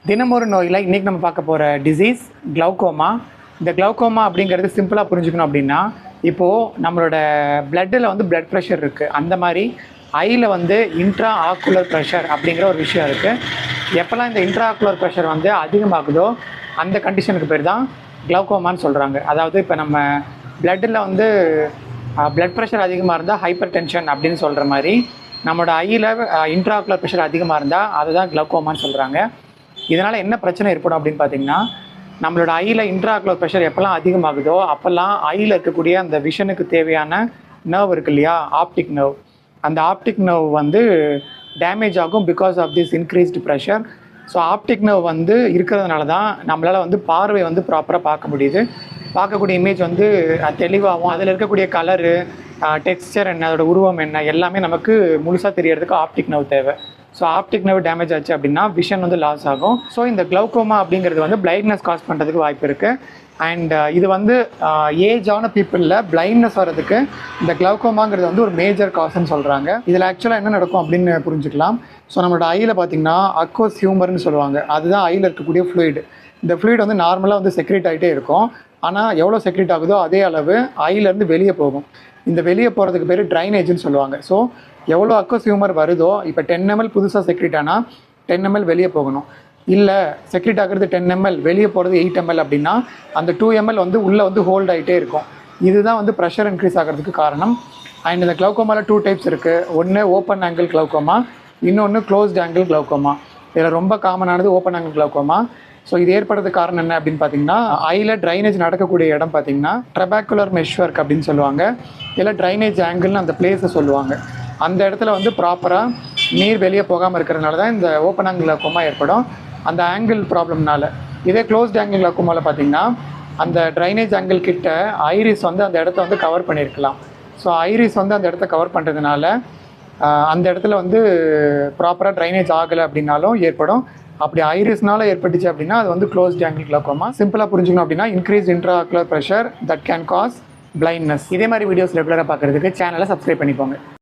தினமொரு நோயில் இன்றைக்கி நம்ம பார்க்க போகிற டிசீஸ் கிளவுகோமா. இந்த கிளவுகோமா அப்படிங்கிறது சிம்பிளாக புரிஞ்சுக்கணும் அப்படின்னா, இப்போது நம்மளோட பிளட்டில் வந்து பிளட் ப்ரெஷர் இருக்குது. அந்த மாதிரி ஐயில் வந்து இன்ட்ரா ஆக்குலர் ப்ரெஷர் அப்படிங்கிற ஒரு விஷயம் இருக்குது. எப்போல்லாம் இந்த இன்ட்ரா ஆக்குலர் ப்ரெஷர் வந்து அதிகமாகுதோ அந்த கண்டிஷனுக்கு பேர் தான் கிளவுகோமான்னு சொல்கிறாங்க. அதாவது இப்போ நம்ம பிளட்டில் வந்து பிளட் ப்ரெஷர் அதிகமாக இருந்தால் ஹைப்பர் டென்ஷன் அப்படின்னு சொல்கிற மாதிரி, நம்மளோட ஐயில் இன்ட்ரா ஆக்குலர் ப்ரெஷர் அதிகமாக இருந்தால் அதுதான் கிளவுகோமான்னு சொல்கிறாங்க. இதனால் என்ன பிரச்சனை ஏற்படும் அப்படின்னு பார்த்தீங்கன்னா, நம்மளோட ஐயில் இன்ட்ராஆக்குலர் ப்ரெஷர் எப்போல்லாம் அதிகமாகுதோ அப்போல்லாம் ஐயில் இருக்கக்கூடிய அந்த விஷனுக்கு தேவையான நர்வ் இருக்கு இல்லையா, ஆப்டிக் நர்வ், அந்த ஆப்டிக் நர்வ் வந்து டேமேஜ் ஆகும் because of this increased pressure. So optic nerve வந்து இருக்கிறதுனால தான் நம்மளால் வந்து பார்வை வந்து ப்ராப்பராக பார்க்க முடியுது. பார்க்கக்கூடிய இமேஜ் வந்து தெளிவாகவும், அதில் இருக்கக்கூடிய கலரு, டெக்ஸ்சர் என்ன, அதோட உருவம் என்ன, எல்லாமே நமக்கு முழுசாக தெரியறதுக்கு ஆப்டிக் நர்வ் தேவை. ஸோ ஆப்டிக் நர்வ் டேமேஜ் ஆச்சு அப்படின்னா விஷன் வந்து லாஸ் ஆகும். ஸோ இந்த கிளவுகோமா அப்படிங்கிறது வந்து பிளைண்ட்னஸ் காஸ் பண்ணுறதுக்கு வாய்ப்பு இருக்குது. அண்ட் இது வந்து ஏஜான பீப்புளில் பிளைண்ட்னஸ் வர்றதுக்கு இந்த கிளவுகோமாங்கிறது வந்து ஒரு மேஜர் காஸ்ன்னு சொல்கிறாங்க. இதில் ஆக்சுவலாக என்ன நடக்கும் அப்படின்னு புரிஞ்சுக்கலாம். ஸோ நம்மளோட ஐயில் பார்த்திங்கன்னா அக்வஸ் ஹியூமர்னு சொல்லுவாங்க. அதுதான் ஐயில் இருக்கக்கூடிய ஃப்ளூயிட். இந்த ஃப்ளூயிட் வந்து நார்மலாக வந்து செக்ரேட் ஆகிட்டே இருக்கும். ஆனால் எவ்வளோ செக்ரேட் ஆகுதோ அதே அளவு ஐயிலேருந்து வெளியே போகும். இந்த வெளியே போகிறதுக்கு பேர் ட்ரைனேஜ்னு சொல்லுவாங்க. ஸோ எவ்வளோ அக்வஸ் ஹியூமர் வருதோ, இப்போ 10 ml புதுசாக செக்ரேட் ஆனால் 10 ml வெளியே போகணும். இல்லை செக்ரேட் ஆகிறது 10 ml, வெளியே போகிறது 8 ml அப்படின்னா அந்த 2 ml வந்து உள்ளே வந்து ஹோல்ட் ஆகிட்டே இருக்கும். இதுதான் வந்து ப்ரெஷர் இன்க்ரீஸ் ஆகிறதுக்கு காரணம். அண்ட் இந்த கிளவுகோமாவில் 2 டைப்ஸ் இருக்குது. ஒன்று ஓப்பன் ஆங்கிள் கிளவுகோமா, இன்னொன்று க்ளோஸ்ட் ஆங்கிள் கிளவுகோமா. இதில் ரொம்ப காமனானது ஓப்பன் ஆங்கிள் கிளவுகோமா. ஸோ இது ஏற்படுறதுக்கு காரணம் என்ன அப்படின்னு பார்த்தீங்கன்னா, ஐயில் ட்ரைனேஜ் நடக்கக்கூடிய இடம் பார்த்தீங்கன்னா ட்ரபாக்குலர் மெஷ்வொர்க் அப்படின்னு சொல்லுவாங்க. இல்லை ட்ரைனேஜ் ஆங்கிள்னு அந்த பிளேஸை சொல்லுவாங்க. அந்த இடத்துல வந்து ப்ராப்பராக நீர் வெளியே போகாமல் இருக்கிறதுனால தான் இந்த ஓப்பன் ஆங்கிள் கிளவுகோமா ஏற்படும், அந்த ஆங்கிள் ப்ராப்ளம்னால. இதே க்ளோஸ்ட் ஆங்கிள் கிளவுகோமாவில் பார்த்தீங்கன்னா அந்த ட்ரைனேஜ் ஆங்கிள் கிட்ட ஐரிஸ் வந்து அந்த இடத்த வந்து கவர் பண்ணியிருக்கலாம். ஸோ ஐரிஸ் வந்து அந்த இடத்த கவர் பண்ணுறதுனால அந்த இடத்துல வந்து ப்ராப்பராக ட்ரைனேஜ் ஆகலை அப்படின்னாலும் ஏற்படும். அப்படி ஐரிஸ்னால ஏற்பட்டுச்சு அப்படின்னா அது வந்து க்ளோஸ்ட் ஆங்கிள் கிளவுகோமா. சிம்பிளாக புரிஞ்சுக்கணும் அப்படின்னா, increase intraocular pressure that can cause blindness. இதே மாதிரி வீடியோஸ் ரெகுலராக பார்க்குறதுக்கு சேனலை சப்ஸ்கிரைப் பண்ணிப்போங்க.